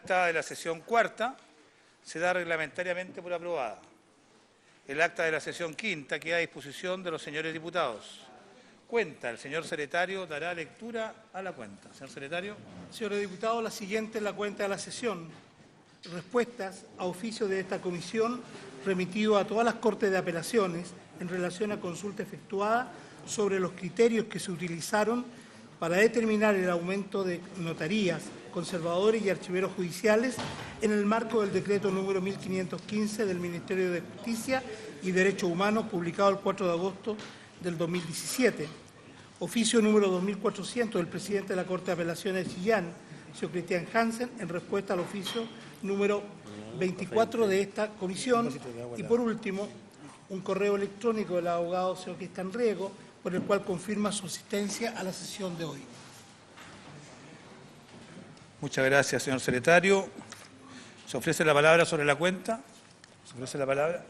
acta de la sesión cuarta se da reglamentariamente por aprobada. El acta de la sesión quinta queda a disposición de los señores diputados. Cuenta, el señor secretario dará lectura a la cuenta. Señor secretario. Señores diputados, la siguiente es la cuenta de la sesión. Respuestas a oficio de esta comisión remitido a todas las Cortes de Apelaciones en relación a consulta efectuada sobre los criterios que se utilizaron para determinar el aumento de notarías, conservadores y archiveros judiciales en el marco del decreto número 1515 del Ministerio de Justicia y Derechos Humanos, publicado el 4 de agosto del 2017. Oficio número 2400 del presidente de la Corte de Apelaciones de Chillán, señor Cristian Hansen, en respuesta al oficio número 24 de esta comisión. Y por último, un correo electrónico del abogado señor Cristian Riego, por el cual confirma su asistencia a la sesión de hoy. Muchas gracias, señor secretario. ¿Se ofrece la palabra sobre la cuenta? ¿Se ofrece la palabra?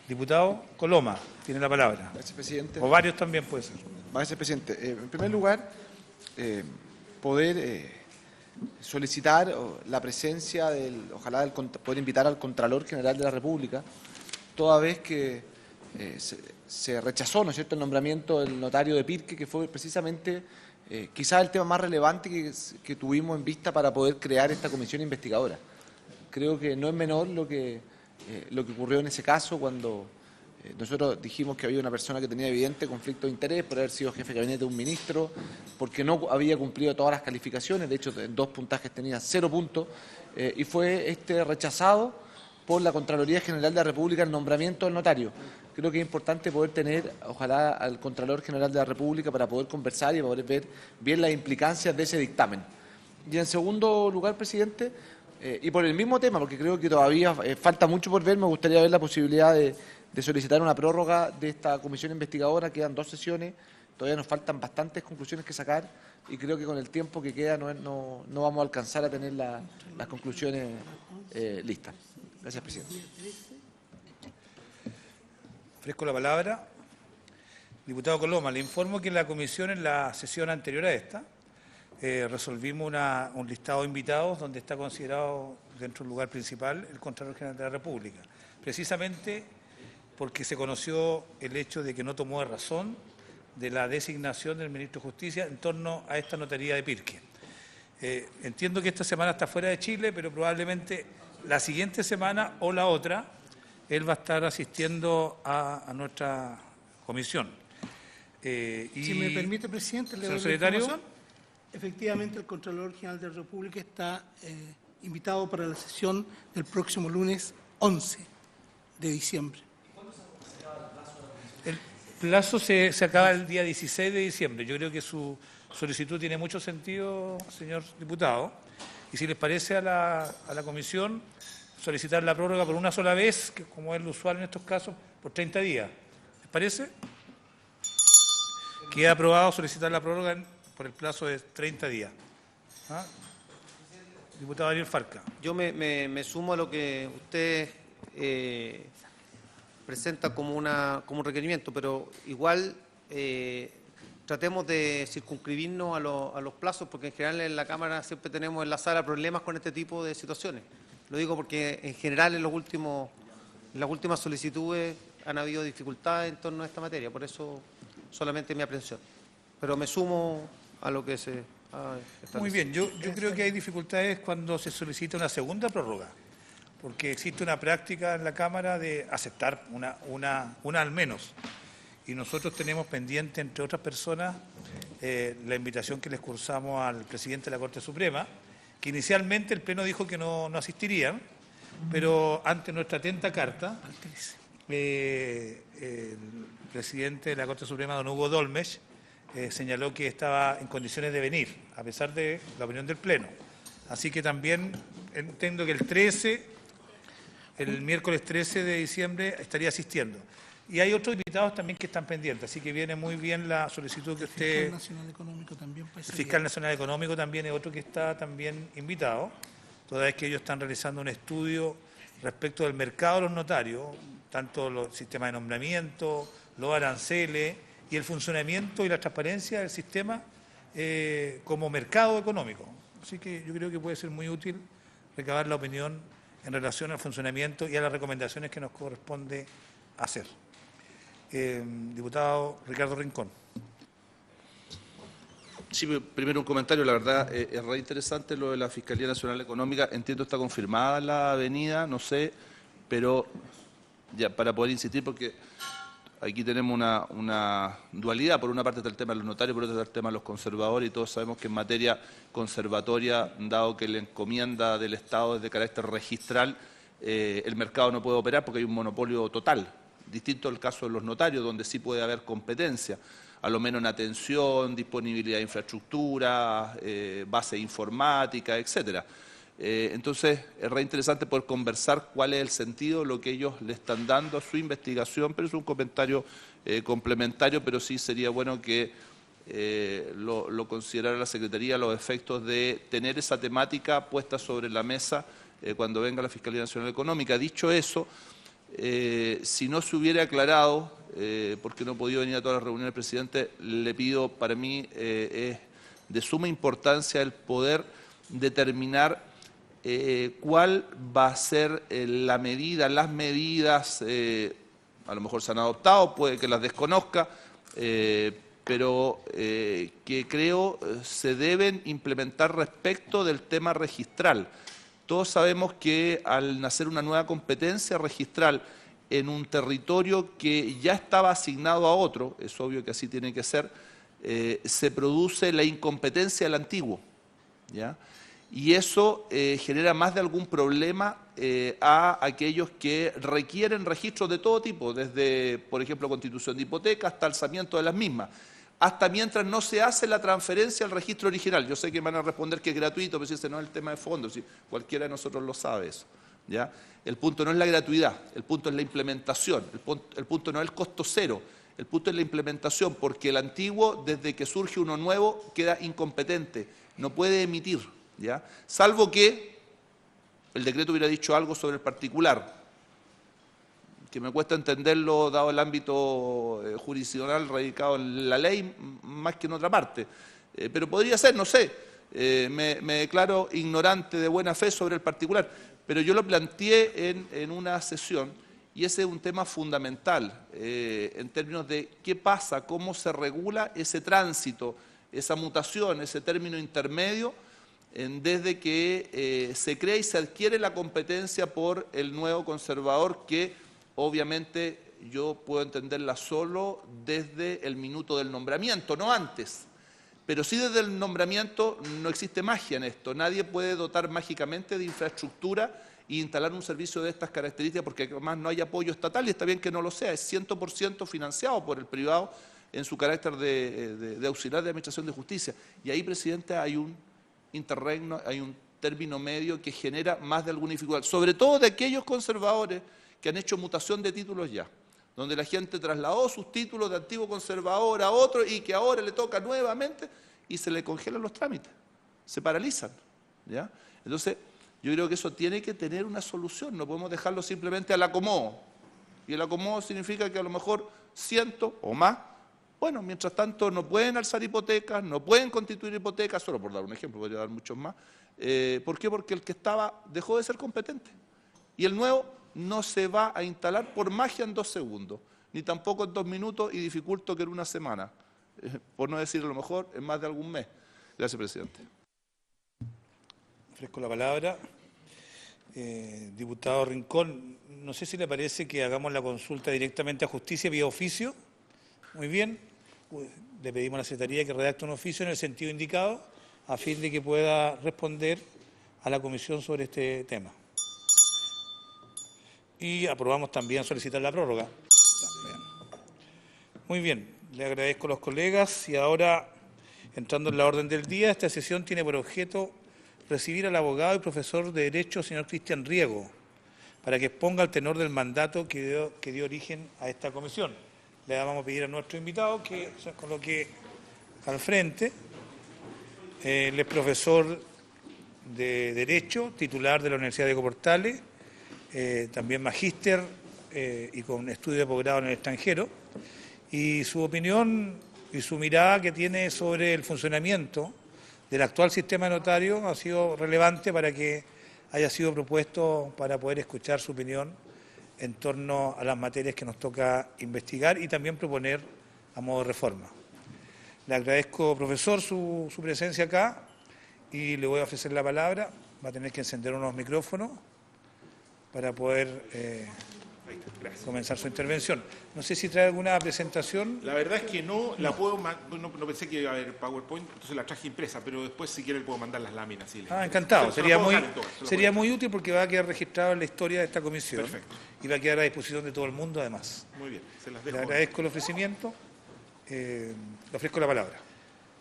Diputado Coloma, tiene la palabra. Gracias, presidente. O varios también puede ser. Gracias, presidente. En primer lugar, poder solicitar la presencia poder invitar al Contralor General de la República, toda vez que se rechazó, ¿no es cierto?, el nombramiento del notario de Pirque, que fue precisamente quizás el tema más relevante que tuvimos en vista para poder crear esta comisión investigadora. Creo que no es menor lo que ocurrió en ese caso cuando nosotros dijimos que había una persona que tenía evidente conflicto de interés por haber sido jefe de gabinete de un ministro, porque no había cumplido todas las calificaciones, de hecho en 2 puntajes tenía 0 puntos, y fue rechazado por la Contraloría General de la República el nombramiento del notario. Creo que es importante poder tener, ojalá, al Contralor General de la República para poder conversar y poder ver bien las implicancias de ese dictamen. Y en segundo lugar, presidente, y por el mismo tema, porque creo que todavía falta mucho por ver, me gustaría ver la posibilidad de solicitar una prórroga de esta comisión investigadora. Quedan 2 sesiones, todavía nos faltan bastantes conclusiones que sacar y creo que con el tiempo que queda no vamos a alcanzar a tener las conclusiones listas. Gracias, presidente. Ofrezco la palabra. Diputado Coloma, le informo que la comisión en la sesión anterior a esta resolvimos un listado de invitados donde está considerado dentro del lugar principal el Contralor General de la República, precisamente porque se conoció el hecho de que no tomó de razón de la designación del Ministro de Justicia en torno a esta notaría de Pirque. Entiendo que esta semana está fuera de Chile, pero probablemente la siguiente semana o la otra él va a estar asistiendo a nuestra comisión. Si me permite, presidente, le doy la información. Efectivamente, el Contralor General de la República está invitado para la sesión del próximo lunes 11 de diciembre. El plazo se acaba el día 16 de diciembre. Yo creo que su solicitud tiene mucho sentido, señor diputado. Y si les parece a la comisión, solicitar la prórroga por una sola vez, que como es lo usual en estos casos, por 30 días. ¿Les parece? Queda aprobado solicitar la prórroga por el plazo de 30 días. ¿Ah? Diputado Daniel Farca. Yo me sumo a lo que usted presenta como un requerimiento, pero igual tratemos de circunscribirnos a los plazos, porque en general en la Cámara siempre tenemos en la sala problemas con este tipo de situaciones. Lo digo porque en general en las últimas solicitudes han habido dificultades en torno a esta materia, por eso solamente mi aprehensión. Pero me sumo a lo que se ha establecido. Muy bien, yo creo que hay dificultades cuando se solicita una segunda prórroga, porque existe una práctica en la Cámara de aceptar una al menos. Y nosotros tenemos pendiente, entre otras personas, la invitación que les cursamos al presidente de la Corte Suprema, que inicialmente el Pleno dijo que no asistirían, pero ante nuestra atenta carta, el presidente de la Corte Suprema, don Hugo Dolmes, señaló que estaba en condiciones de venir, a pesar de la opinión del Pleno. Así que también entiendo que el miércoles 13 de diciembre estaría asistiendo. Y hay otros invitados también que están pendientes, así que viene muy bien la solicitud que usted... El Fiscal Nacional Económico también puede ser. El Fiscal Nacional Económico también es otro que está también invitado, toda vez que ellos están realizando un estudio respecto del mercado de los notarios, tanto los sistemas de nombramiento, los aranceles y el funcionamiento y la transparencia del sistema como mercado económico. Así que yo creo que puede ser muy útil recabar la opinión en relación al funcionamiento y a las recomendaciones que nos corresponde hacer. Diputado Ricardo Rincón. Sí, primero un comentario, la verdad es re interesante lo de la Fiscalía Nacional Económica, entiendo está confirmada la avenida, no sé, pero ya para poder insistir, porque aquí tenemos una dualidad, por una parte está el tema de los notarios, por otra está el tema de los conservadores, y todos sabemos que en materia conservatoria, dado que la encomienda del Estado es de carácter registral, el mercado no puede operar porque hay un monopolio total, distinto al caso de los notarios, donde sí puede haber competencia, a lo menos en atención, disponibilidad de infraestructura, base informática, etcétera. Entonces, es re interesante poder conversar cuál es el sentido, lo que ellos le están dando a su investigación, pero es un comentario complementario, pero sí sería bueno que lo considerara la Secretaría, los efectos de tener esa temática puesta sobre la mesa cuando venga la Fiscalía Nacional Económica. Dicho eso, si no se hubiera aclarado, porque no he podido venir a todas las reuniones del presidente, le pido, para mí es de suma importancia el poder determinar cuál va a ser la medida, las medidas, a lo mejor se han adoptado, puede que las desconozca, pero que creo se deben implementar respecto del tema registral. Todos sabemos que al nacer una nueva competencia registral en un territorio que ya estaba asignado a otro, es obvio que así tiene que ser, se produce la incompetencia del antiguo, ¿ya? Y eso genera más de algún problema a aquellos que requieren registros de todo tipo, desde, por ejemplo, constitución de hipoteca hasta alzamiento de las mismas, hasta mientras no se hace la transferencia al registro original. Yo sé que me van a responder que es gratuito, pero si ese no es el tema de fondo, si cualquiera de nosotros lo sabe eso, ¿ya? El punto no es la gratuidad, el punto es la implementación, el punto no es el costo cero, el punto es la implementación, porque el antiguo, desde que surge uno nuevo, queda incompetente, no puede emitir, ¿ya? Salvo que el decreto hubiera dicho algo sobre el particular, que me cuesta entenderlo dado el ámbito jurisdiccional radicado en la ley más que en otra parte, pero podría ser, no sé, me declaro ignorante de buena fe sobre el particular, pero yo lo planteé en una sesión y ese es un tema fundamental en términos de qué pasa, cómo se regula ese tránsito, esa mutación, ese término intermedio, desde que se crea y se adquiere la competencia por el nuevo conservador, que obviamente yo puedo entenderla solo desde el minuto del nombramiento, no antes. Pero sí desde el nombramiento no existe magia en esto. Nadie puede dotar mágicamente de infraestructura e instalar un servicio de estas características porque además no hay apoyo estatal y está bien que no lo sea. Es 100% financiado por el privado en su carácter de auxiliar de administración de justicia. Y ahí, presidente, hay un interregno, hay un término medio que genera más de alguna dificultad. Sobre todo de aquellos conservadores que han hecho mutación de títulos ya, donde la gente trasladó sus títulos de antiguo conservador a otro y que ahora le toca nuevamente y se le congelan los trámites, se paralizan, ¿ya? Entonces, yo creo que eso tiene que tener una solución, no podemos dejarlo simplemente al acomodo. Y el acomodo significa que a lo mejor 100 o más, bueno, mientras tanto no pueden alzar hipotecas, no pueden constituir hipotecas, solo por dar un ejemplo, podría dar muchos más. ¿Por qué? Porque el que estaba dejó de ser competente y el nuevo no se va a instalar por magia en 2 segundos, ni tampoco en 2 minutos y dificulto que en 1 semana, por no decir a lo mejor en más de algún mes. Gracias, presidente. Ofrezco la palabra. Diputado Rincón, no sé si le parece que hagamos la consulta directamente a Justicia vía oficio. Muy bien. Le pedimos a la Secretaría que redacte un oficio en el sentido indicado a fin de que pueda responder a la Comisión sobre este tema. Y aprobamos también solicitar la prórroga. Muy bien, le agradezco a los colegas y ahora, entrando en la orden del día, esta sesión tiene por objeto recibir al abogado y profesor de Derecho, señor Cristian Riego, para que exponga el tenor del mandato que dio origen a esta comisión. Le vamos a pedir a nuestro invitado que se coloque al frente. Él es profesor de Derecho, titular de la Universidad de Portales, también magíster y con estudio de posgrado en el extranjero, y su opinión y su mirada que tiene sobre el funcionamiento del actual sistema de notarios ha sido relevante para que haya sido propuesto para poder escuchar su opinión en torno a las materias que nos toca investigar y también proponer a modo de reforma. Le agradezco, profesor, su presencia acá y le voy a ofrecer la palabra. Va a tener que encender unos micrófonos para poder comenzar su intervención. No sé si trae alguna presentación. La verdad es que no la puedo, no pensé que iba a haber PowerPoint, entonces la traje impresa, pero después si quiere le puedo mandar las láminas. Si Encantado. Sería muy muy útil porque va a quedar registrado en la historia de esta comisión. Perfecto. Y va a quedar a disposición de todo el mundo además. Muy bien, se las Le dejo. agradezco el ofrecimiento. Le ofrezco la palabra.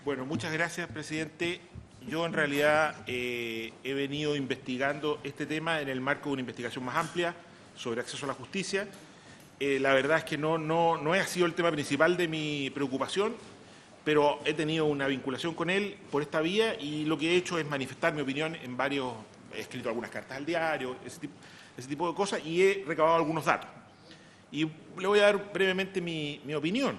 Bueno, muchas gracias, presidente. Yo en realidad he venido investigando este tema en el marco de una investigación más amplia sobre acceso a la justicia. La verdad es que no ha sido el tema principal de mi preocupación, pero he tenido una vinculación con él por esta vía y lo que he hecho es manifestar mi opinión en varios, he escrito algunas cartas al diario, ese tipo de cosas, y he recabado algunos datos. Y le voy a dar brevemente mi opinión.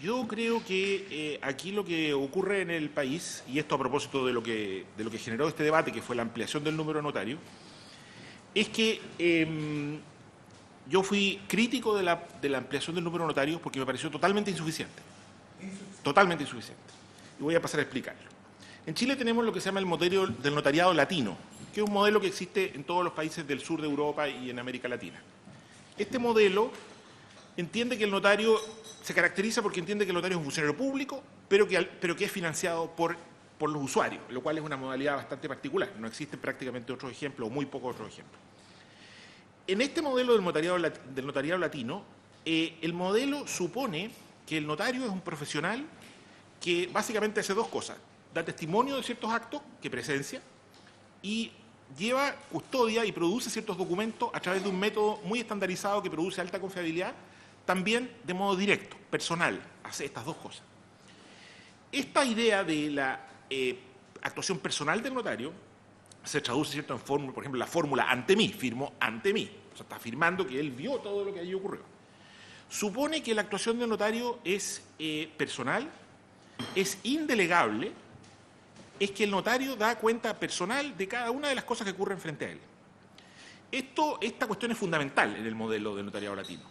Yo creo que aquí lo que ocurre en el país, y esto a propósito de lo que generó este debate, que fue la ampliación del número de notarios, es que yo fui crítico de la ampliación del número de notarios porque me pareció totalmente insuficiente. Totalmente insuficiente. Y voy a pasar a explicarlo. En Chile tenemos lo que se llama el modelo del notariado latino, que es un modelo que existe en todos los países del sur de Europa y en América Latina. Este modelo entiende que el notario se caracteriza porque entiende que el notario es un funcionario público, pero que es financiado por los usuarios, lo cual es una modalidad bastante particular. No existen prácticamente otros ejemplos, o muy pocos otros ejemplos. En este modelo del notariado latino, el modelo supone que el notario es un profesional que básicamente hace dos cosas. Da testimonio de ciertos actos que presencia y lleva custodia y produce ciertos documentos a través de un método muy estandarizado que produce alta confiabilidad, también de modo directo, personal, hace estas dos cosas. Esta idea de la actuación personal del notario se traduce, ¿cierto?, en fórmula, por ejemplo, la fórmula ante mí, firmó ante mí, o sea, está afirmando que él vio todo lo que allí ocurrió. Supone que la actuación del notario es personal, es indelegable, es que el notario da cuenta personal de cada una de las cosas que ocurren frente a él. Esta cuestión es fundamental en el modelo del notariado latino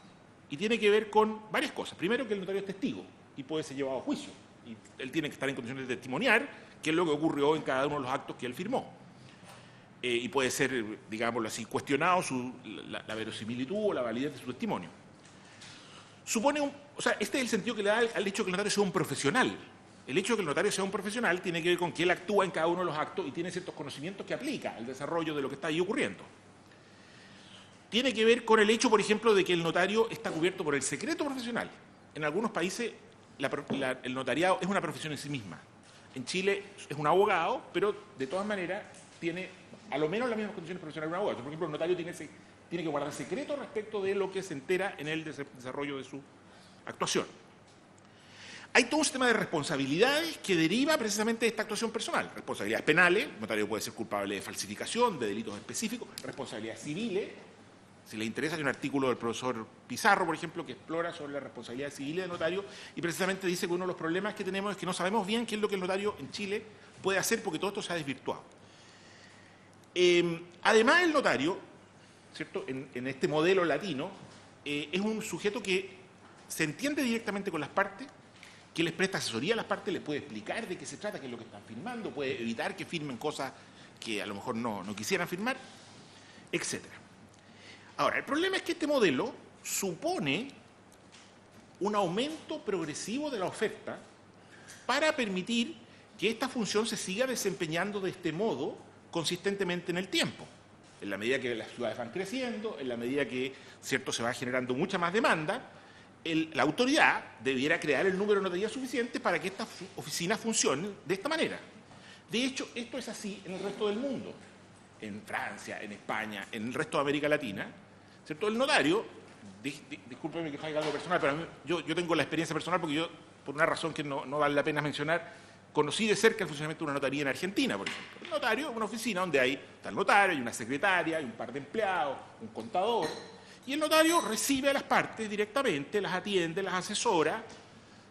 y tiene que ver con varias cosas. Primero, que el notario es testigo y puede ser llevado a juicio y él tiene que estar en condiciones de testimoniar qué es lo que ocurrió en cada uno de los actos que él firmó. Y puede ser, digámoslo así, cuestionado la verosimilitud o la validez de su testimonio. Supone este es el sentido que le da al hecho de que el notario sea un profesional. El hecho de que el notario sea un profesional tiene que ver con que él actúa en cada uno de los actos y tiene ciertos conocimientos que aplica al desarrollo de lo que está ahí ocurriendo. Tiene que ver con el hecho, por ejemplo, de que el notario está cubierto por el secreto profesional. En algunos países el notariado es una profesión en sí misma. En Chile es un abogado, pero de todas maneras tiene a lo menos las mismas condiciones profesionales de un abogado. Por ejemplo, el notario tiene que guardar secreto respecto de lo que se entera en el desarrollo de su actuación. Hay todo un sistema de responsabilidades que deriva precisamente de esta actuación personal. Responsabilidades penales, el notario puede ser culpable de falsificación, de delitos específicos, responsabilidades civiles. Si les interesa, hay un artículo del profesor Pizarro, por ejemplo, que explora sobre la responsabilidad civil del notario y precisamente dice que uno de los problemas que tenemos es que no sabemos bien qué es lo que el notario en Chile puede hacer porque todo esto se ha desvirtuado. Además, el notario, ¿cierto?, en este modelo latino, es un sujeto que se entiende directamente con las partes, que les presta asesoría a las partes, les puede explicar de qué se trata, qué es lo que están firmando, puede evitar que firmen cosas que a lo mejor no quisieran firmar, etc. Ahora, el problema es que este modelo supone un aumento progresivo de la oferta para permitir que esta función se siga desempeñando de este modo consistentemente en el tiempo. En la medida que las ciudades van creciendo, en la medida que, ¿cierto?, se va generando mucha más demanda, la autoridad debiera crear el número de notarías suficiente para que estas oficinas funcionen de esta manera. De hecho, esto es así en el resto del mundo. En Francia, en España, en el resto de América Latina, ¿cierto? El notario, discúlpeme que salga algo personal, pero yo tengo la experiencia personal porque yo, por una razón que no vale la pena mencionar, conocí de cerca el funcionamiento de una notaría en Argentina, por ejemplo. El notario es una oficina donde está el notario, hay una secretaria, hay un par de empleados, un contador, y el notario recibe a las partes directamente, las atiende, las asesora,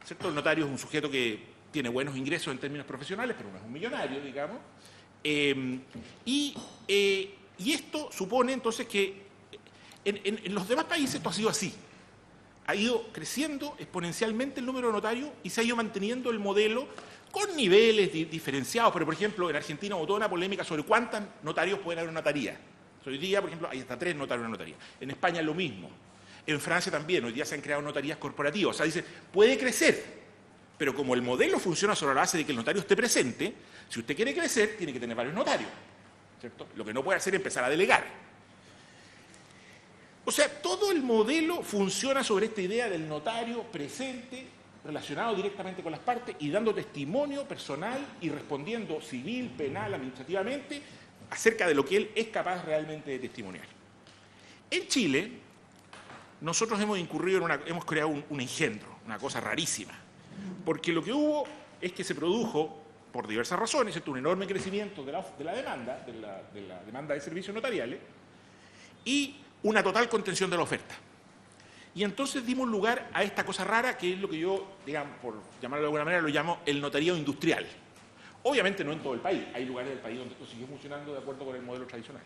¿cierto? El notario es un sujeto que tiene buenos ingresos en términos profesionales, pero no es un millonario, digamos, Y esto supone entonces que en los demás países esto ha sido así. Ha ido creciendo exponencialmente el número de notarios y se ha ido manteniendo el modelo con niveles diferenciados. Pero, por ejemplo, en Argentina hubo toda una polémica sobre cuántos notarios pueden haber en una notaría. Hoy día, por ejemplo, hay hasta 3 notarios en una notaría. En España lo mismo. En Francia también. Hoy día se han creado notarías corporativas. O sea, dice, puede crecer, pero como el modelo funciona sobre la base de que el notario esté presente, si usted quiere crecer, tiene que tener varios notarios, ¿cierto? Lo que no puede hacer es empezar a delegar. O sea, todo el modelo funciona sobre esta idea del notario presente, relacionado directamente con las partes y dando testimonio personal y respondiendo civil, penal, administrativamente, acerca de lo que él es capaz realmente de testimoniar. En Chile, nosotros hemos incurrido hemos creado un engendro, una cosa rarísima, porque lo que hubo es que se produjo, por diversas razones, ¿cierto?, un enorme crecimiento de la demanda, de la demanda de servicios notariales, y una total contención de la oferta. Y entonces dimos lugar a esta cosa rara, que es lo que yo, digamos, por llamarlo de alguna manera, lo llamo el notario industrial. Obviamente no en todo el país, hay lugares del país donde esto sigue funcionando de acuerdo con el modelo tradicional.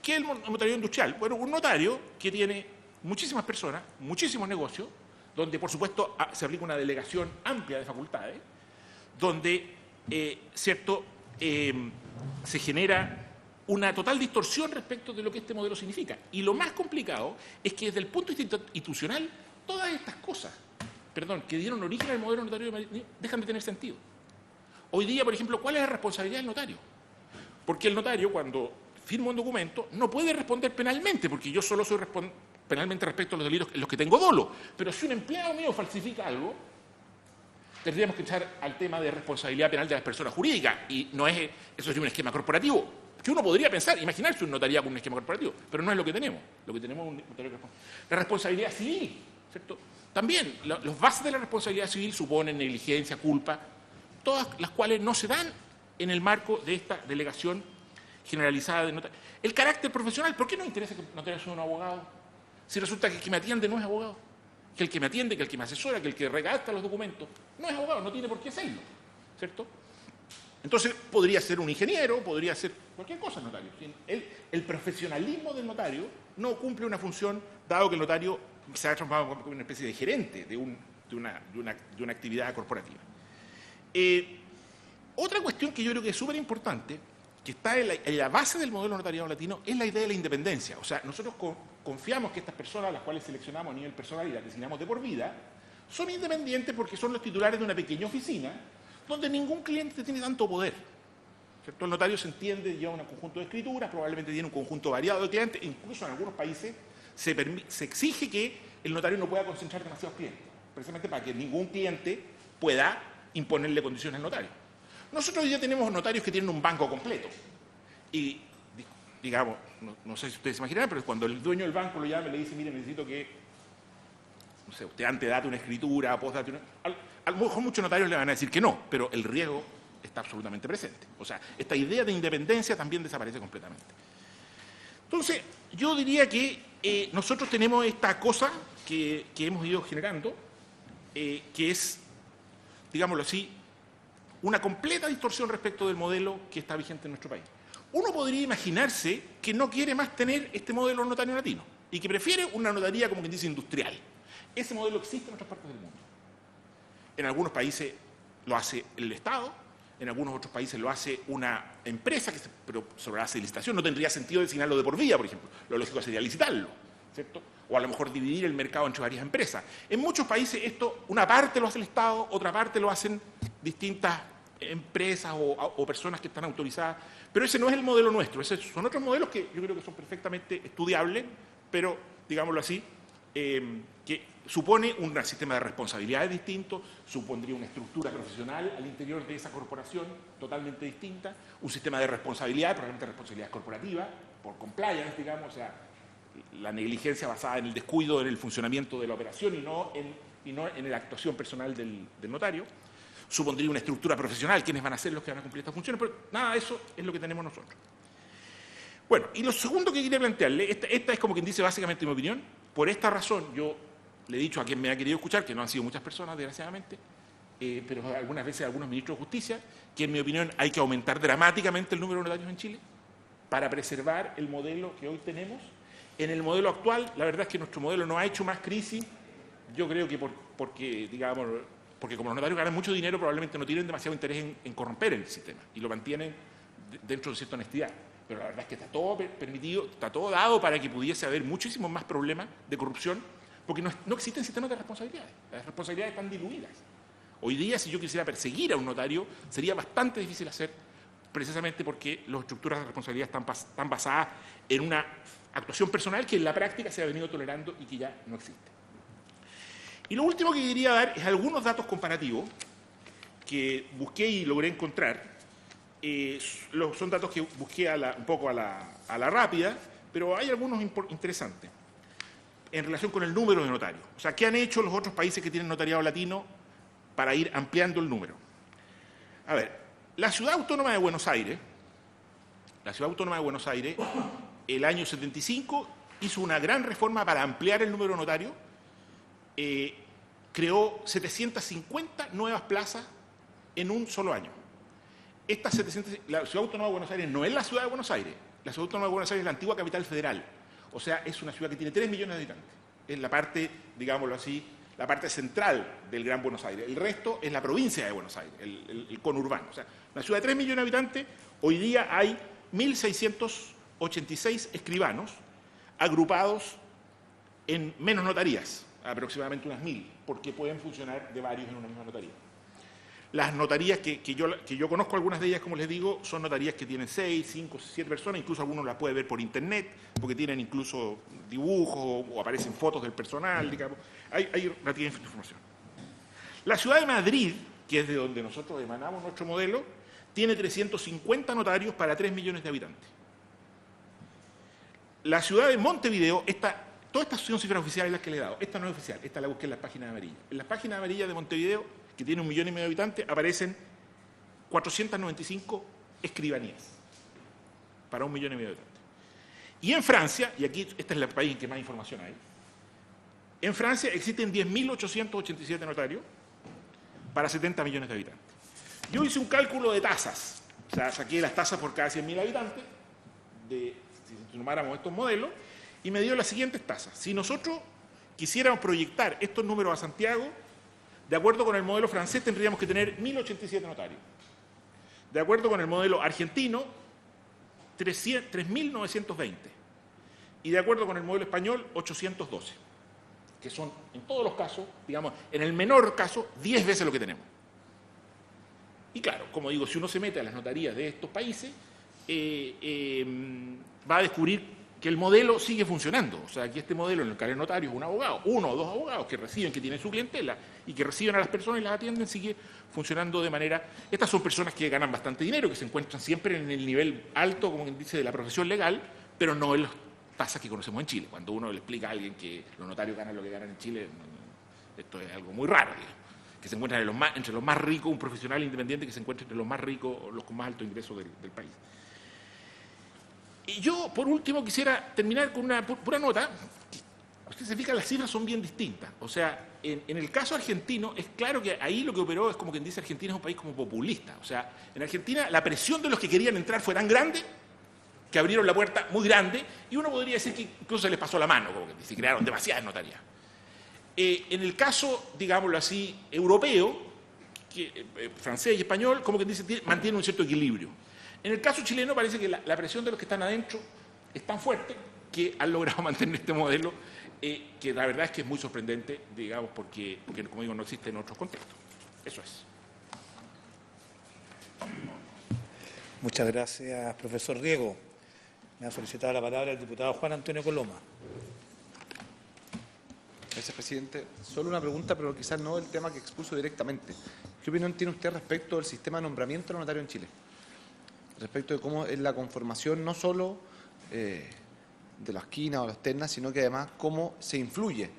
¿Qué es el notario industrial? Bueno, un notario que tiene muchísimas personas, muchísimos negocios, donde por supuesto se aplica una delegación amplia de facultades, donde se genera una total distorsión respecto de lo que este modelo significa. Y lo más complicado es que desde el punto de vista institucional, todas estas cosas, que dieron origen al modelo notario dejan de tener sentido. Hoy día, por ejemplo, ¿cuál es la responsabilidad del notario? Porque el notario, cuando firma un documento, no puede responder penalmente, porque yo solo soy penalmente respecto a los delitos en los que tengo dolo. Pero si un empleado mío falsifica algo, tendríamos que echar al tema de responsabilidad penal de las personas jurídicas, y no es eso, es un esquema corporativo, que uno podría pensar, imaginarse un notariado con un esquema corporativo, pero no es lo que tenemos. Lo que tenemos es un notario responsable. La responsabilidad civil, ¿cierto? También, los bases de la responsabilidad civil suponen negligencia, culpa, todas las cuales no se dan en el marco de esta delegación generalizada de notarios. El carácter profesional, ¿por qué nos interesa que el notario sea un abogado? Si resulta que el que me atiende no es abogado, que el que me atiende, que el que me asesora, que el que redacta los documentos, no es abogado, no tiene por qué serlo, ¿cierto? Entonces, podría ser un ingeniero, podría ser cualquier cosa el notario. El profesionalismo del notario no cumple una función, dado que el notario se ha transformado como una especie de gerente de una actividad corporativa. Otra cuestión que yo creo que es súper importante, que está en la base del modelo notariado latino, es la idea de la independencia. O sea, nosotros confiamos que estas personas, las cuales seleccionamos a nivel personal y las designamos de por vida, son independientes porque son los titulares de una pequeña oficina donde ningún cliente tiene tanto poder, ¿cierto? El notario se entiende, lleva un conjunto de escrituras, probablemente tiene un conjunto variado de clientes, incluso en algunos países se exige que el notario no pueda concentrar demasiados clientes, precisamente para que ningún cliente pueda imponerle condiciones al notario. Nosotros hoy día tenemos notarios que tienen un banco completo y, digamos, no sé si ustedes se imaginarán, pero cuando el dueño del banco lo llama y le dice, mire, necesito que, no sé, usted antedate una escritura, postdate una... A lo mejor muchos notarios le van a decir que no, pero el riesgo está absolutamente presente. O sea, esta idea de independencia también desaparece completamente. Entonces, yo diría que nosotros tenemos esta cosa que hemos ido generando, que es, digámoslo así, una completa distorsión respecto del modelo que está vigente en nuestro país. Uno podría imaginarse que no quiere más tener este modelo notario latino y que prefiere una notaría, como quien dice, industrial. Ese modelo existe en otras partes del mundo. En algunos países lo hace el Estado, en algunos otros países lo hace una empresa, pero sobre la base de licitación. No tendría sentido designarlo de por vida, por ejemplo. Lo lógico sería licitarlo, ¿cierto? O a lo mejor dividir el mercado entre varias empresas. En muchos países esto, una parte lo hace el Estado, otra parte lo hacen distintas empresas o personas que están autorizadas. Pero ese no es el modelo nuestro. Esos son otros modelos que yo creo que son perfectamente estudiables, pero, digámoslo así, que supone un sistema de responsabilidades distinto, supondría una estructura profesional al interior de esa corporación totalmente distinta, un sistema de responsabilidad, probablemente responsabilidad corporativa, por compliance, digamos, o sea, la negligencia basada en el descuido en el funcionamiento de la operación y no en la actuación personal del notario. Supondría una estructura profesional, quiénes van a ser los que van a cumplir estas funciones, pero nada de eso es lo que tenemos nosotros. Bueno, y lo segundo que quería plantearle, esta es como quien dice básicamente mi opinión. Por esta razón, yo le he dicho a quien me ha querido escuchar, que no han sido muchas personas, desgraciadamente, pero algunas veces algunos ministros de justicia, que en mi opinión hay que aumentar dramáticamente el número de notarios en Chile para preservar el modelo que hoy tenemos. En el modelo actual, la verdad es que nuestro modelo no ha hecho más crisis, yo creo que porque como los notarios ganan mucho dinero, probablemente no tienen demasiado interés en corromper el sistema y lo mantienen dentro de cierta honestidad. Pero la verdad es que está todo permitido, está todo dado para que pudiese haber muchísimos más problemas de corrupción, porque no existen sistemas de responsabilidades. Las responsabilidades están diluidas. Hoy día, si yo quisiera perseguir a un notario, sería bastante difícil hacer, precisamente porque las estructuras de responsabilidad están basadas en una actuación personal que en la práctica se ha venido tolerando y que ya no existe. Y lo último que quería dar es algunos datos comparativos que busqué y logré encontrar. Son datos que busqué un poco a la rápida, pero hay algunos interesantes en relación con el número de notarios. O sea, ¿qué han hecho los otros países que tienen notariado latino para ir ampliando el número? A ver, la Ciudad Autónoma de Buenos Aires, el año 75, hizo una gran reforma para ampliar el número de notarios, creó 750 nuevas plazas en un solo año. La Ciudad Autónoma de Buenos Aires no es la Ciudad de Buenos Aires. La Ciudad Autónoma de Buenos Aires es la antigua capital federal. O sea, es una ciudad que tiene 3 millones de habitantes. Es la parte, digámoslo así, la parte central del Gran Buenos Aires. El resto es la provincia de Buenos Aires, el conurbano. O sea, una ciudad de 3 millones de habitantes, hoy día hay 1.686 escribanos agrupados en menos notarías, aproximadamente unas 1.000, porque pueden funcionar de varios en una misma notaría. Las notarías que yo conozco, algunas de ellas, como les digo, son notarías que tienen 6, 5, 7 personas, incluso algunos las puede ver por internet, porque tienen incluso dibujos o aparecen fotos del personal, digamos. Hay relativa información. La ciudad de Madrid, que es de donde nosotros emanamos nuestro modelo, tiene 350 notarios para 3 millones de habitantes. La ciudad de Montevideo, todas estas son cifras oficiales las que le he dado. Esta no es oficial, esta la busqué en las páginas amarillas. En las páginas amarillas de Montevideo, que tiene 1,5 millones de habitantes, aparecen 495 escribanías para 1,5 millones de habitantes. Y en Francia, y aquí este es el país en que más información hay, en Francia existen 10.887 notarios para 70 millones de habitantes. Yo hice un cálculo de tasas, o sea, saqué las tasas por cada 100.000 habitantes, si tomáramos estos modelos, y me dio las siguientes tasas. Si nosotros quisiéramos proyectar estos números a Santiago, de acuerdo con el modelo francés tendríamos que tener 1.087 notarios. De acuerdo con el modelo argentino, 3.920. Y de acuerdo con el modelo español, 812. Que son, en todos los casos, digamos, en el menor caso, 10 veces lo que tenemos. Y claro, como digo, si uno se mete a las notarías de estos países, va a descubrir que el modelo sigue funcionando. O sea, aquí este modelo, en el que el notario es un abogado, 1 o 2 abogados que reciben, que tienen su clientela y que reciben a las personas y las atienden, sigue funcionando de manera... Estas son personas que ganan bastante dinero, que se encuentran siempre en el nivel alto, como quien dice, de la profesión legal, pero no en las tasas que conocemos en Chile. Cuando uno le explica a alguien que los notarios ganan lo que ganan en Chile, esto es algo muy raro, digamos. Que se encuentran entre los más ricos, un profesional independiente que se encuentra entre los más ricos, los con más alto ingreso del país. Y yo, por último, quisiera terminar con una pura nota. Usted se fija, las cifras son bien distintas. O sea, en el caso argentino, es claro que ahí lo que operó es como quien dice, Argentina es un país como populista. O sea, en Argentina la presión de los que querían entrar fue tan grande que abrieron la puerta muy grande y uno podría decir que incluso se les pasó la mano, como que se crearon demasiadas notarías. En el caso, digámoslo así, europeo, francés y español, como que dice, mantienen un cierto equilibrio. En el caso chileno parece que la presión de los que están adentro es tan fuerte que han logrado mantener este modelo, que la verdad es que es muy sorprendente, digamos, porque como digo, no existe en otros contextos. Eso es. Muchas gracias, profesor Riego. Me ha solicitado la palabra el diputado Juan Antonio Coloma. Gracias, presidente. Solo una pregunta, pero quizás no el tema que expuso directamente. ¿Qué opinión tiene usted respecto del sistema de nombramiento de los notarios en Chile? Respecto de cómo es la conformación no solo de las esquinas o las ternas, sino que además cómo se influye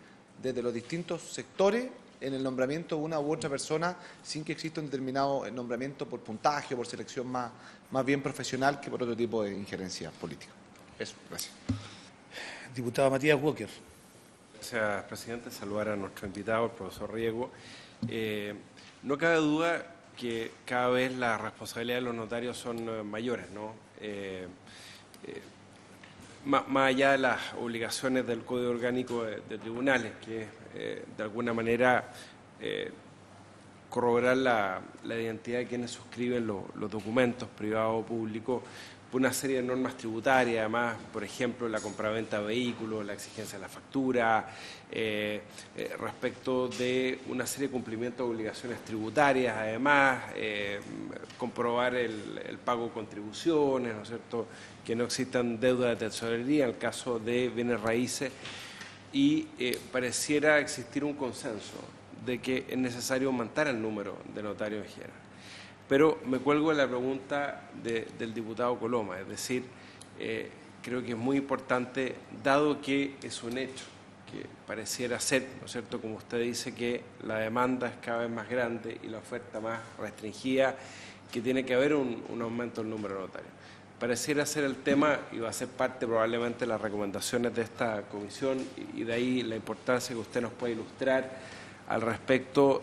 desde los distintos sectores en el nombramiento de una u otra persona sin que exista un determinado nombramiento por puntaje o por selección más bien profesional que por otro tipo de injerencia política. Eso, gracias. Diputado Matías Walker. Gracias, presidente. Saludar a nuestro invitado, el profesor Riego. No cabe duda que cada vez las responsabilidades de los notarios son mayores, ¿no? Más allá de las obligaciones del Código Orgánico de Tribunales, que de alguna manera corroborar la identidad de quienes suscriben los documentos privados o públicos, por una serie de normas tributarias, además, por ejemplo, la compraventa de vehículos, la exigencia de la factura, respecto de una serie de cumplimientos de obligaciones tributarias, además, comprobar el pago de contribuciones, ¿no es cierto?, que no existan deudas de tesorería en el caso de bienes raíces, y pareciera existir un consenso de que es necesario aumentar el número de notarios en general. Pero me cuelgo de la pregunta del diputado Coloma, es decir, creo que es muy importante, dado que es un hecho que pareciera ser, ¿no es cierto?, como usted dice, que la demanda es cada vez más grande y la oferta más restringida, que tiene que haber un aumento del número de notarios. Pareciera ser el tema, y va a ser parte probablemente de las recomendaciones de esta comisión, y de ahí la importancia que usted nos puede ilustrar al respecto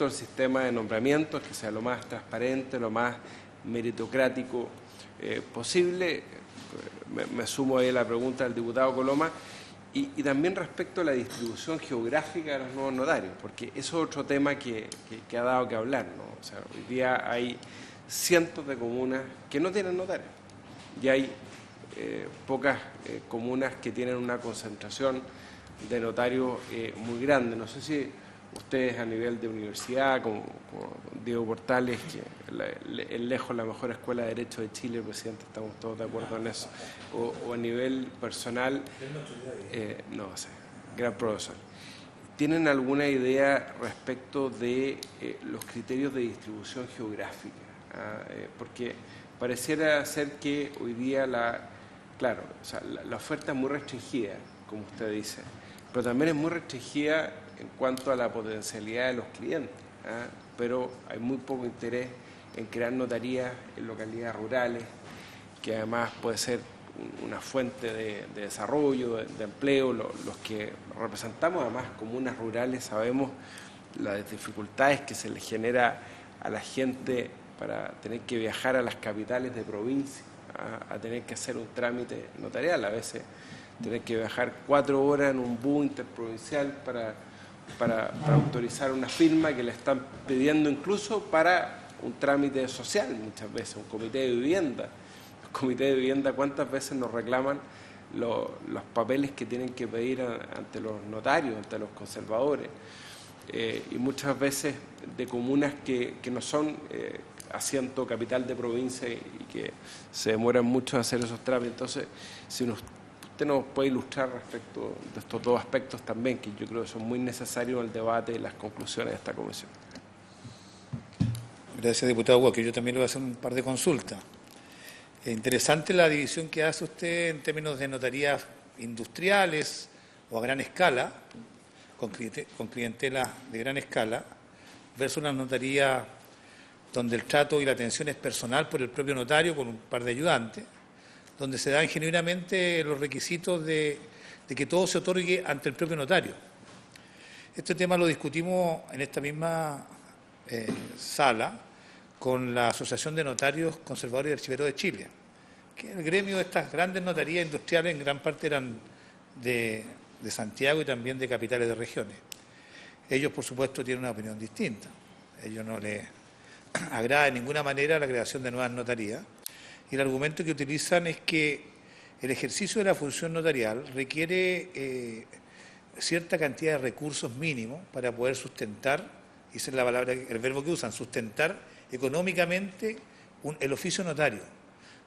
al sistema de nombramientos, que sea lo más transparente, lo más meritocrático posible. Me sumo ahí a la pregunta del diputado Coloma, y también respecto a la distribución geográfica de los nuevos notarios, porque eso es otro tema que ha dado que hablar, ¿no? O sea, hoy día hay cientos de comunas que no tienen notarios, y hay pocas comunas que tienen una concentración de notarios muy grande. No sé si ustedes a nivel de universidad, como Diego Portales, que es lejos la mejor escuela de Derecho de Chile, presidente, estamos todos de acuerdo en eso, o a nivel personal, no sé, gran profesor. ¿Tienen alguna idea respecto de los criterios de distribución geográfica? Porque pareciera ser que hoy día la oferta es muy restringida, como usted dice, pero también es muy restringida en cuanto a la potencialidad de los clientes, pero hay muy poco interés en crear notarías en localidades rurales, que además puede ser una fuente de desarrollo, de empleo. Los que representamos además comunas rurales sabemos las dificultades que se les genera a la gente para tener que viajar a las capitales de provincia, a tener que hacer un trámite notarial, a veces tener que viajar 4 horas en un bus interprovincial para autorizar una firma que le están pidiendo incluso para un trámite social, muchas veces, un comité de vivienda. Los comités de vivienda, ¿cuántas veces nos reclaman los papeles que tienen que pedir ante los notarios, ante los conservadores? Y muchas veces de comunas que no son asiento capital de provincia y que se demoran mucho en hacer esos trámites. Entonces, si usted nos puede ilustrar respecto de estos dos aspectos también, que yo creo que son muy necesarios en el debate y las conclusiones de esta comisión. Gracias, diputado Walker. Yo también le voy a hacer un par de consultas. Es interesante la división que hace usted en términos de notarías industriales o a gran escala, con clientela de gran escala, versus una notaría donde el trato y la atención es personal por el propio notario con un par de ayudantes, donde se dan genuinamente los requisitos de que todo se otorgue ante el propio notario. Este tema lo discutimos en esta misma sala con la Asociación de Notarios Conservadores y Archiveros de Chile, que el gremio de estas grandes notarías industriales en gran parte eran de Santiago y también de capitales de regiones. Ellos, por supuesto, tienen una opinión distinta. Ellos no les agrada de ninguna manera la creación de nuevas notarías. Y el argumento que utilizan es que el ejercicio de la función notarial requiere cierta cantidad de recursos mínimos para poder sustentar, y esa es la palabra, el verbo que usan, sustentar económicamente el oficio notario.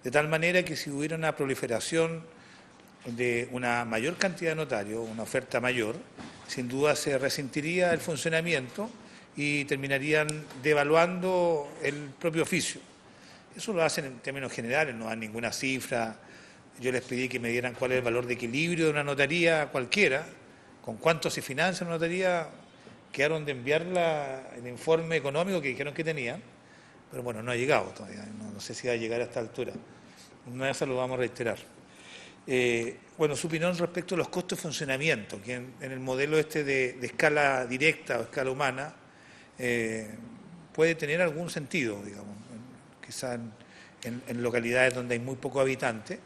De tal manera que si hubiera una proliferación de una mayor cantidad de notarios, una oferta mayor, sin duda se resentiría el funcionamiento y terminarían devaluando el propio oficio. Eso lo hacen en términos generales, no dan ninguna cifra. Yo les pedí que me dieran cuál es el valor de equilibrio de una notaría cualquiera, con cuánto se financia una notaría. Quedaron de enviar el informe económico que dijeron que tenían, pero bueno, no ha llegado todavía, no sé si va a llegar a esta altura. Una vez lo vamos a reiterar. Bueno, su opinión respecto a los costos de funcionamiento, que en el modelo este de escala directa o escala humana, puede tener algún sentido, digamos, quizás en localidades donde hay muy pocos habitantes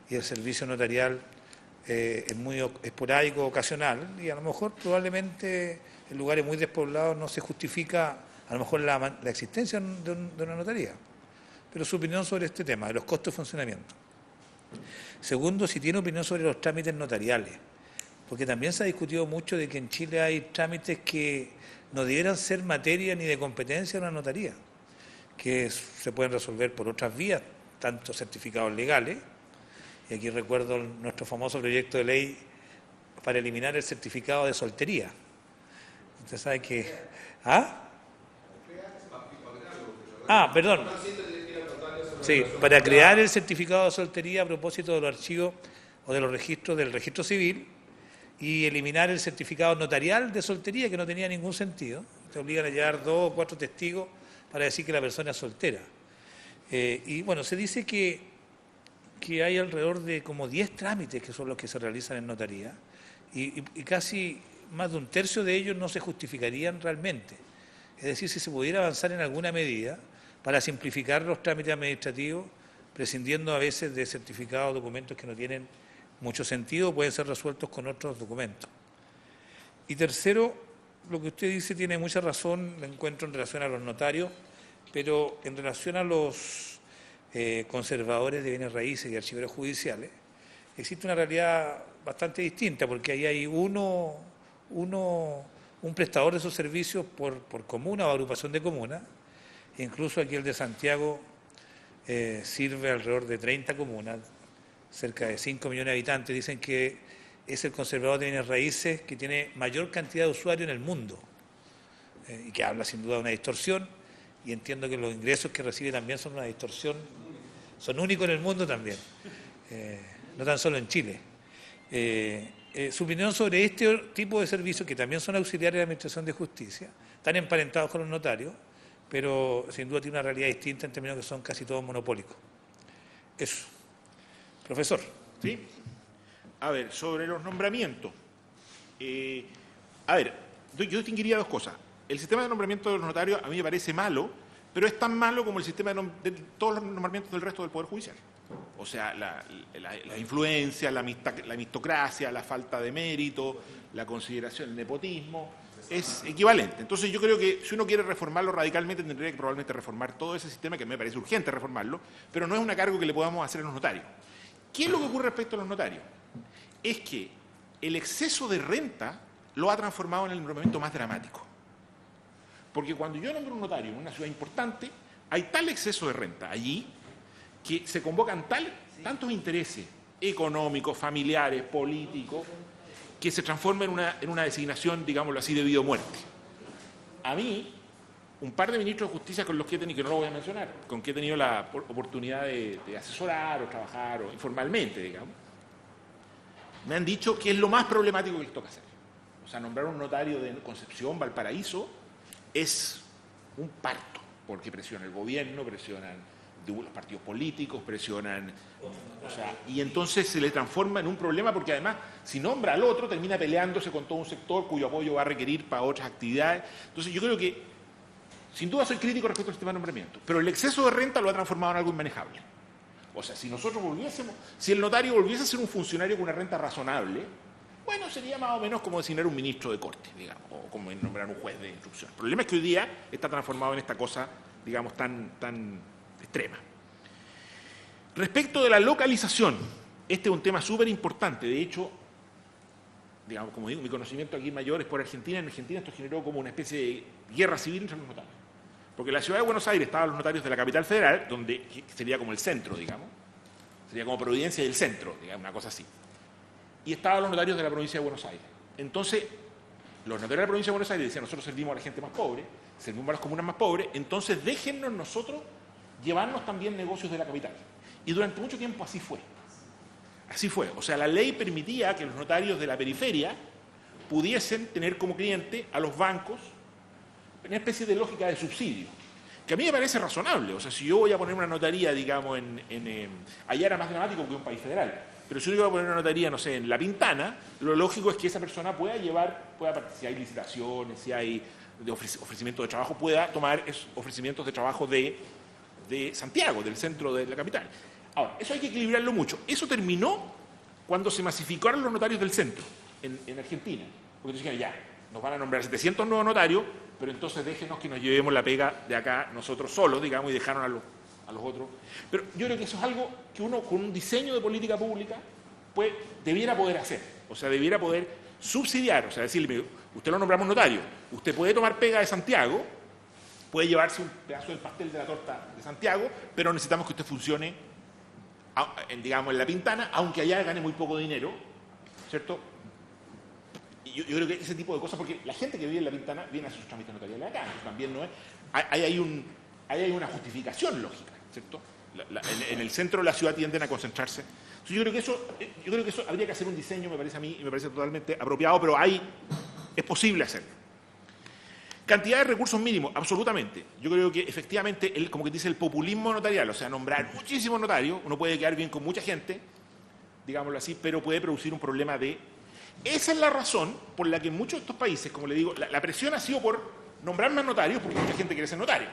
y el servicio notarial es muy esporádico, ocasional, y a lo mejor probablemente en lugares muy despoblados no se justifica a lo mejor la existencia de una notaría. Pero su opinión sobre este tema, de los costos de funcionamiento. Segundo, si tiene opinión sobre los trámites notariales, porque también se ha discutido mucho de que en Chile hay trámites que no debieran ser materia ni de competencia de una notaría, que se pueden resolver por otras vías, tanto certificados legales, y aquí recuerdo nuestro famoso proyecto de ley para eliminar el certificado de soltería. Usted sabe que... perdón. Sí, para crear el certificado de soltería a propósito de los archivos o de los registros del registro civil y eliminar el certificado notarial de soltería, que no tenía ningún sentido. Te obligan a llevar 2 o 4 testigos para decir que la persona es soltera. Y bueno, se dice que hay alrededor de como 10 trámites que son los que se realizan en notaría y casi más de un tercio de ellos no se justificarían realmente. Es decir, si se pudiera avanzar en alguna medida para simplificar los trámites administrativos, prescindiendo a veces de certificados o documentos que no tienen mucho sentido, pueden ser resueltos con otros documentos. Y tercero, lo que usted dice tiene mucha razón, lo encuentro en relación a los notarios, pero en relación a los conservadores de bienes raíces y archiveros judiciales, existe una realidad bastante distinta, porque ahí hay un prestador de esos servicios por comuna o agrupación de comunas, e incluso aquí el de Santiago sirve alrededor de 30 comunas, cerca de 5 millones de habitantes. Dicen que es el conservador de bienes raíces que tiene mayor cantidad de usuarios en el mundo, y que habla sin duda de una distorsión, y entiendo que los ingresos que recibe también son una distorsión, son únicos en el mundo también, no tan solo en Chile. Su opinión sobre este tipo de servicios, que también son auxiliares de la Administración de Justicia, están emparentados con los notarios, pero sin duda tiene una realidad distinta en términos que son casi todos monopólicos. Eso. Profesor. ¿Sí? A ver, sobre los nombramientos. Yo distinguiría 2 cosas. El sistema de nombramiento de los notarios a mí me parece malo, pero es tan malo como el sistema de todos los nombramientos del resto del Poder Judicial. O sea, la influencia, la amistocracia, la falta de mérito, la consideración, el nepotismo, es equivalente. Entonces yo creo que si uno quiere reformarlo radicalmente, tendría que probablemente reformar todo ese sistema, que me parece urgente reformarlo, pero no es un cargo que le podamos hacer a los notarios. ¿Qué es lo que ocurre respecto a los notarios? Es que el exceso de renta lo ha transformado en el nombramiento más dramático. Porque cuando yo nombro un notario en una ciudad importante, hay tal exceso de renta allí que se convocan tantos intereses económicos, familiares, políticos, que se transforma en una designación, digámoslo así, de vida o muerte. A mí, un par de ministros de justicia con los que he tenido, que no lo voy a mencionar, con que he tenido la oportunidad de asesorar o trabajar o informalmente, digamos, me han dicho que es lo más problemático que les toca hacer. O sea, nombrar un notario de Concepción, Valparaíso, es un parto, porque presiona el gobierno, presionan los partidos políticos, presionan, y entonces se le transforma en un problema, porque además, si nombra al otro, termina peleándose con todo un sector cuyo apoyo va a requerir para otras actividades. Entonces yo creo que, sin duda soy crítico respecto al sistema de nombramiento, pero el exceso de renta lo ha transformado en algo inmanejable. O sea, si el notario volviese a ser un funcionario con una renta razonable, bueno, sería más o menos como designar un ministro de corte, digamos, o como nombrar un juez de instrucción. El problema es que hoy día está transformado en esta cosa, digamos, tan extrema. Respecto de la localización, este es un tema súper importante. De hecho, digamos, como digo, mi conocimiento aquí mayor es por Argentina. En Argentina esto generó como una especie de guerra civil entre los notarios. Porque en la ciudad de Buenos Aires estaban los notarios de la capital federal, donde sería como el centro, digamos. Sería como Providencia y el centro, digamos, una cosa así. Y estaban los notarios de la provincia de Buenos Aires. Entonces, los notarios de la provincia de Buenos Aires decían: nosotros servimos a la gente más pobre, servimos a las comunas más pobres, entonces déjennos nosotros llevarnos también negocios de la capital. Y durante mucho tiempo así fue. Así fue. O sea, la ley permitía que los notarios de la periferia pudiesen tener como cliente a los bancos, una especie de lógica de subsidio, que a mí me parece razonable. O sea, si yo voy a poner una notaría, digamos, allá era más dramático que un país federal, pero si yo voy a poner una notaría, no sé, en La Pintana, lo lógico es que esa persona pueda participar, si hay licitaciones, si hay de ofrecimiento de trabajo, pueda tomar esos ofrecimientos de trabajo de Santiago, del centro de la capital. Ahora, eso hay que equilibrarlo mucho. Eso terminó cuando se masificaron los notarios del centro, en Argentina. Porque dijeron, ya, nos van a nombrar 700 nuevos notarios, pero entonces déjenos que nos llevemos la pega de acá nosotros solos, digamos, y dejaron a los otros. Pero yo creo que eso es algo que uno, con un diseño de política pública, pues, debiera poder hacer. O sea, debiera poder subsidiar, o sea, decirle, usted lo nombramos notario, usted puede tomar pega de Santiago, puede llevarse un pedazo del pastel de la torta de Santiago, pero necesitamos que usted funcione, digamos, en La Pintana, aunque allá gane muy poco dinero, ¿cierto? Y yo creo que ese tipo de cosas, porque la gente que vive en La Pintana viene a sus trámites notariales acá, también no es. Hay una justificación lógica, ¿cierto? En el centro de la ciudad tienden a concentrarse. Entonces, yo creo que eso habría que hacer un diseño, me parece a mí, y me parece totalmente apropiado, pero es posible hacerlo. Cantidad de recursos mínimos, absolutamente. Yo creo que efectivamente, como que dice el populismo notarial, o sea, nombrar muchísimos notarios, uno puede quedar bien con mucha gente, digámoslo así, pero puede producir un problema de... Esa es la razón por la que en muchos de estos países, como le digo, la presión ha sido por nombrar más notarios, porque mucha gente quiere ser notario.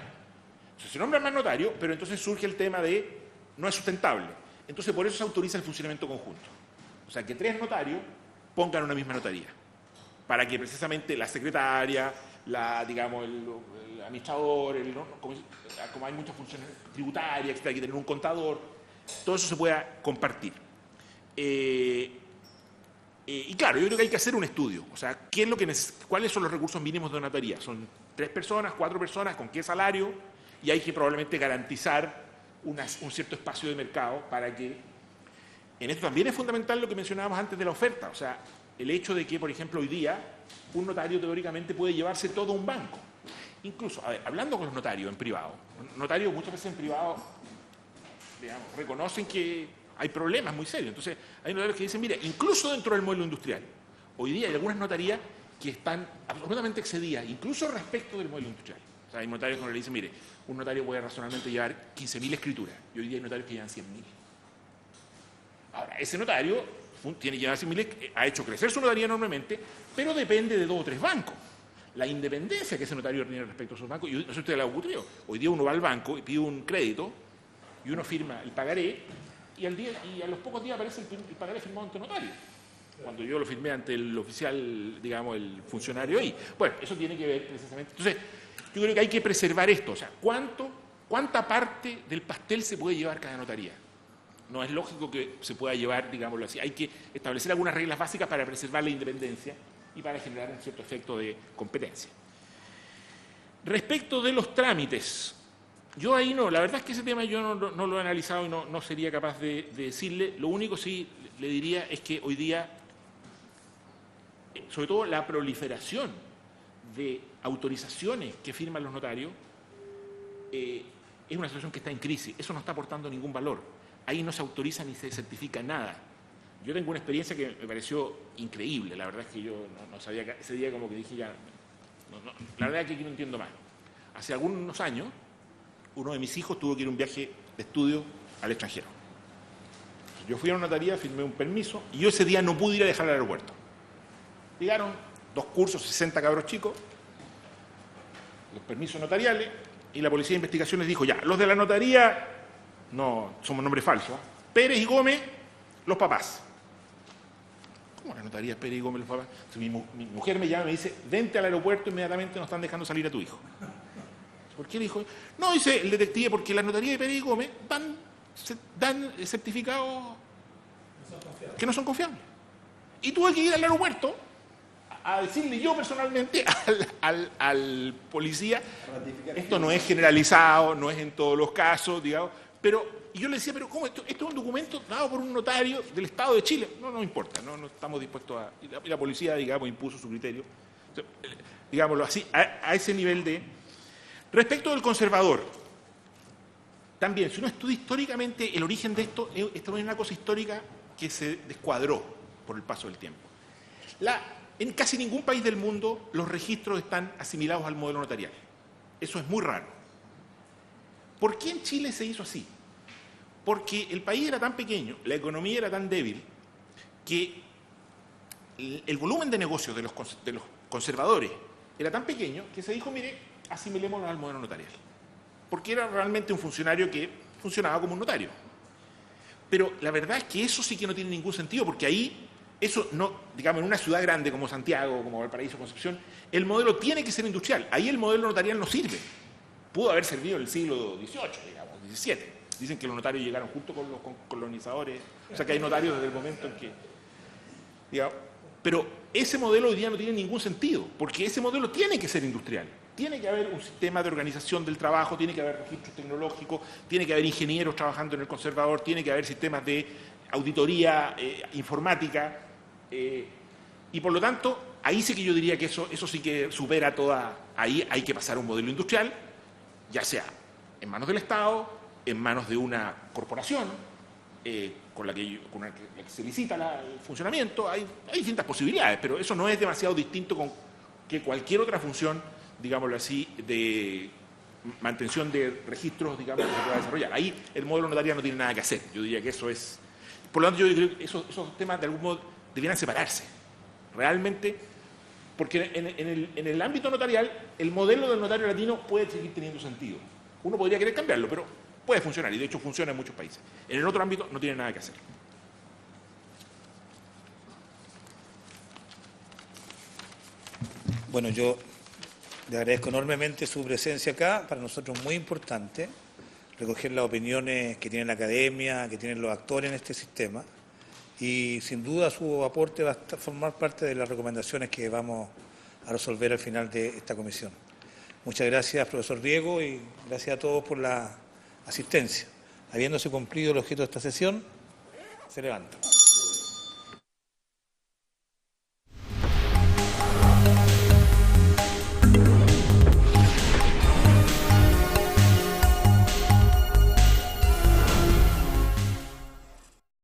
Entonces se nombran más notarios, pero entonces surge el tema de no es sustentable. Entonces por eso se autoriza el funcionamiento conjunto. O sea, que 3 notarios pongan una misma notaría, para que precisamente la secretaria, digamos, el administrador, como hay muchas funciones tributarias, hay que tener un contador, todo eso se pueda compartir. Y claro, yo creo que hay que hacer un estudio, o sea, ¿cuáles son los recursos mínimos de una notaría? ¿Son 3 personas, 4 personas, con qué salario? Y hay que probablemente garantizar un cierto espacio de mercado para que... En esto también es fundamental lo que mencionábamos antes de la oferta, o sea, el hecho de que, por ejemplo, hoy día un notario teóricamente puede llevarse todo un banco. Incluso, a ver, hablando con los notarios en privado, notarios muchas veces en privado, digamos, reconocen que hay problemas muy serios. Entonces, hay notarios que dicen, mira, incluso dentro del modelo industrial, hoy día hay algunas notarías que están absolutamente excedidas, incluso respecto del modelo industrial. O sea, hay notarios que le dicen, mire, un notario puede razonablemente llevar 15.000 escrituras, y hoy día hay notarios que llevan 100.000. Ahora, ese notario tiene que llevar 100.000, ha hecho crecer su notaría enormemente, pero depende de 2 o 3 bancos. La independencia que ese notario tiene respecto a esos bancos, y eso usted lo ha ocurrido. Hoy día uno va al banco y pide un crédito, y uno firma el pagaré, y a los pocos días aparece el pagaré firmado ante notario. Cuando yo lo firmé ante el oficial, digamos, el funcionario ahí. Bueno, eso tiene que ver precisamente. Entonces, yo creo que hay que preservar esto. O sea, ¿cuánta parte del pastel se puede llevar cada notaría? No es lógico que se pueda llevar, digámoslo así. Hay que establecer algunas reglas básicas para preservar la independencia y para generar un cierto efecto de competencia. Respecto de los trámites, yo ahí no, la verdad es que ese tema yo no lo he analizado y no sería capaz de decirle. Lo único sí le diría es que hoy día, sobre todo la proliferación de autorizaciones que firman los notarios, es una situación que está en crisis. Eso no está aportando ningún valor. Ahí no se autoriza ni se certifica nada. Yo tengo una experiencia que me pareció increíble. La verdad es que yo no sabía, que ese día como que dije ya, la verdad es que aquí no entiendo más. Hace algunos años, uno de mis hijos tuvo que ir a un viaje de estudio al extranjero. Yo fui a una notaría, firmé un permiso, y yo ese día no pude ir a dejar al aeropuerto. Llegaron 2 cursos, 60 cabros chicos, los permisos notariales, y la policía de investigaciones dijo, ya, los de la notaría, no, somos nombres falsos, Pérez y Gómez, los papás. ¿Cómo la notaría Pérez y Gómez, los papás? Entonces, mi mujer me llama y me dice, vente al aeropuerto, inmediatamente nos están dejando salir a tu hijo. ¿Por qué le dijo? No, dice el detective, porque la notaría de Pérez y Gómez dan certificados que no son confiables. Y tuve que ir al aeropuerto a decirle yo personalmente al policía, esto no es generalizado, no es en todos los casos, digamos, y yo le decía, pero ¿cómo? Esto es un documento dado por un notario del Estado de Chile. No importa, no estamos dispuestos a... Y la policía, digamos, impuso su criterio. Digámoslo así, a ese nivel de... Respecto del conservador, también, si uno estudia históricamente el origen de esto es una cosa histórica que se descuadró por el paso del tiempo. En casi ningún país del mundo los registros están asimilados al modelo notarial. Eso es muy raro. ¿Por qué en Chile se hizo así? Porque el país era tan pequeño, la economía era tan débil, que el volumen de negocios de los conservadores era tan pequeño que se dijo, mire, asimilémoslo al modelo notarial. Porque era realmente un funcionario que funcionaba como un notario. Pero la verdad es que eso sí que no tiene ningún sentido, porque ahí, eso no, digamos, en una ciudad grande como Santiago, como Valparaíso, Concepción, el modelo tiene que ser industrial. Ahí el modelo notarial no sirve. Pudo haber servido en el siglo XVIII, digamos, XVII. Dicen que los notarios llegaron junto con los colonizadores, o sea que hay notarios desde el momento en que... Digamos, pero ese modelo hoy día no tiene ningún sentido, porque ese modelo tiene que ser industrial. Tiene que haber un sistema de organización del trabajo, tiene que haber registros tecnológicos, tiene que haber ingenieros trabajando en el conservador, tiene que haber sistemas de auditoría informática, y por lo tanto, ahí sí que yo diría que eso sí que supera toda... Ahí hay que pasar a un modelo industrial, ya sea en manos del Estado, en manos de una corporación, con la que se licita el funcionamiento. Hay distintas posibilidades, pero eso no es demasiado distinto con que cualquier otra función, digámoslo así, de mantención de registros, digamos, que se pueda desarrollar. Ahí el modelo notarial no tiene nada que hacer. Yo diría que eso es... Por lo tanto, yo creo que esos temas de algún modo debieran separarse. Realmente, porque en el ámbito notarial, el modelo del notario latino puede seguir teniendo sentido. Uno podría querer cambiarlo, pero puede funcionar, y de hecho funciona en muchos países. En el otro ámbito no tiene nada que hacer. Bueno, yo le agradezco enormemente su presencia acá. Para nosotros es muy importante recoger las opiniones que tiene la academia, que tienen los actores en este sistema. Y sin duda su aporte va a formar parte de las recomendaciones que vamos a resolver al final de esta comisión. Muchas gracias, profesor Riego, y gracias a todos por la asistencia. Habiéndose cumplido el objeto de esta sesión, se levanta.